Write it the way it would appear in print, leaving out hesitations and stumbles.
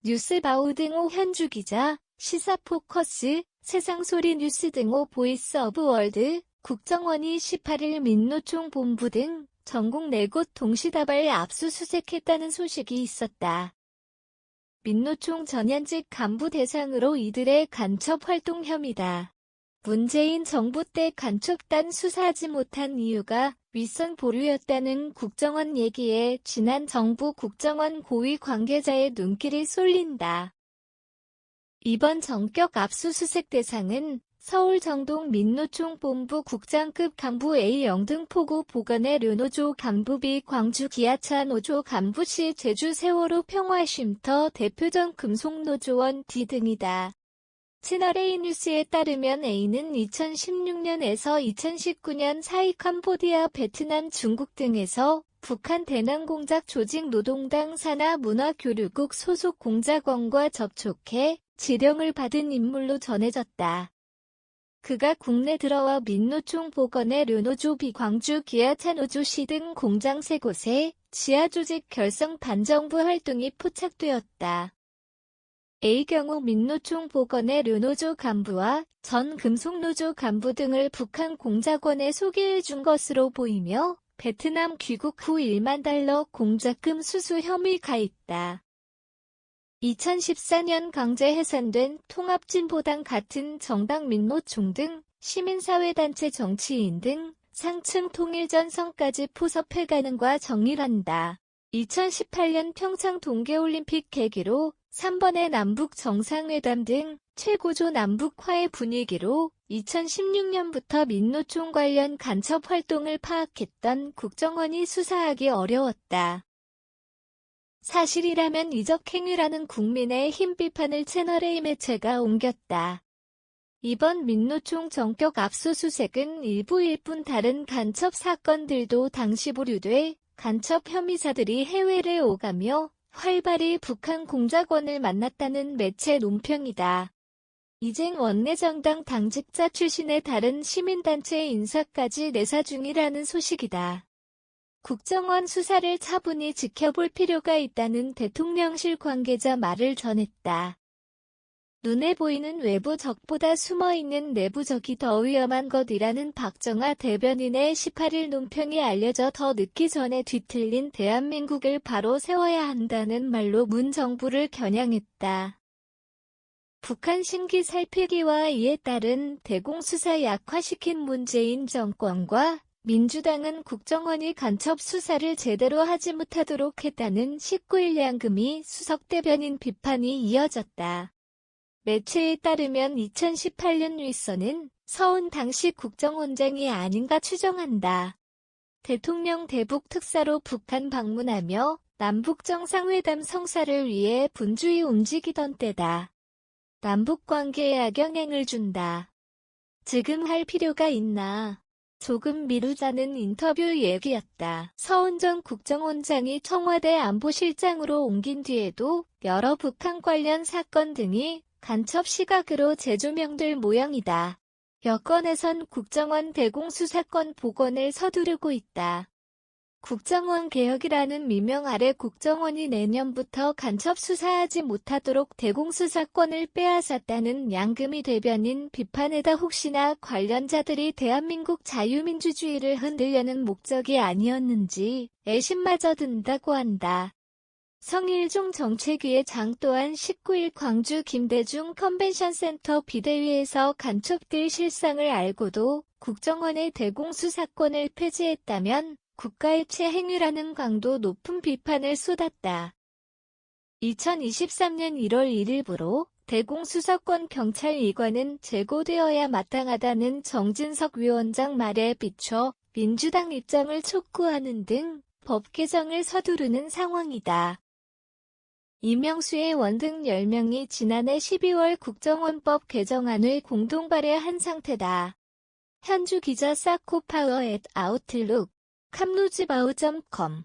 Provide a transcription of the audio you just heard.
뉴스바우 등호 현주기자, 시사포커스, 세상소리 뉴스 등호 보이스 오브 월드, 국정원이 18일 민노총 본부 등 전국 4곳 동시다발 압수수색했다는 소식이 있었다. 민노총 전현직 간부 대상으로 이들의 간첩 활동 혐의다. 문재인 정부 때 간첩단 수사하지 못한 이유가 윗선 보류였다는 국정원 얘기에 지난 정부 국정원 고위 관계자의 눈길이 쏠린다. 이번 전격 압수수색 대상은 서울 정동 민노총 본부 국장급 간부 A 영등포구 보건의 르노조 간부 B 광주 기아차 노조 간부 C 제주 세월호 평화쉼터 대표전 금속노조원 D 등이다. 채널A 뉴스에 따르면 A는 2016년에서 2019년 사이 캄보디아, 베트남, 중국 등에서 북한 대남공작 조직 노동당 산하문화교류국 소속 공작원과 접촉해 지령을 받은 인물로 전해졌다. 그가 국내 들어와 민노총 보건의 르노조 B 광주 기아차 노조 C 등 공장 3곳에 지하조직 결성 반정부 활동이 포착되었다. A 경우 민노총 보건의 르노조 간부와 전 금속노조 간부 등을 북한 공작원에 소개해준 것으로 보이며 베트남 귀국 후 1만 달러 공작금 수수 혐의가 있다. 2014년 강제 해산된 통합진보당 같은 정당 민노총 등 시민사회단체 정치인 등 상층 통일전선까지 포섭해 가는과 정일한다. 2018년 평창 동계올림픽 계기로 3번의 남북 정상회담 등 최고조 남북 화해 분위기로 2016년부터 민노총 관련 간첩 활동을 파악했던 국정원이 수사하기 어려웠다. 사실이라면 이적 행위라는 국민의힘 비판을 채널A 매체가 옮겼다. 이번 민노총 전격 압수수색은 일부일 뿐 다른 간첩 사건들도 당시 보류돼 간첩 혐의자들이 해외를 오가며 활발히 북한 공작원을 만났다는 매체 논평이다. 이젠 원내정당 당직자 출신의 다른 시민단체 인사까지 내사 중이라는 소식이다. 국정원 수사를 차분히 지켜볼 필요가 있다는 대통령실 관계자 말을 전했다. 눈에 보이는 외부 적보다 숨어있는 내부 적이 더 위험한 것이라는 박정아 대변인의 18일 논평이 알려져 더 늦기 전에 뒤틀린 대한민국을 바로 세워야 한다는 말로 문 정부를 겨냥했다. 북한 신기 살피기와 이에 따른 대공수사 약화시킨 문재인 정권과 민주당은 국정원이 간첩 수사를 제대로 하지 못하도록 했다는 19일 양금희 수석 대변인 비판이 이어졌다. 매체에 따르면 2018년 윗선은 서훈 당시 국정원장이 아닌가 추정한다. 대통령 대북 특사로 북한 방문하며 남북정상회담 성사를 위해 분주히 움직이던 때다. 남북관계에 악영향을 준다. 지금 할 필요가 있나? 조금 미루자는 인터뷰 얘기였다. 서훈 전 국정원장이 청와대 안보실장으로 옮긴 뒤에도 여러 북한 관련 사건 등이 간첩 시각으로 재조명될 모양이다. 여권에선 국정원 대공수사권 복원을 서두르고 있다. 국정원 개혁이라는 미명 아래 국정원이 내년부터 간첩 수사하지 못하도록 대공수사권을 빼앗았다는 양금희 대변인 비판에다 혹시나 관련자들이 대한민국 자유민주주의를 흔들려는 목적이 아니었는지 애심마저 든다고 한다. 성일종 정책위의 장 또한 19일 광주 김대중 컨벤션센터 비대위에서 간첩들 실상을 알고도 국정원의 대공수사권을 폐지했다면 국가해체 행위라는 강도 높은 비판을 쏟았다. 2023년 1월 1일부로 대공수사권 경찰 이관은 재고되어야 마땅하다는 정진석 위원장 말에 비춰 민주당 입장을 촉구하는 등 법 개정을 서두르는 상황이다. 이명수의 원 등 10명이 지난해 12월 국정원법 개정안을 공동 발의한 상태다. 현주 기자 사코파워 @아웃룩, 캄루즈바우.com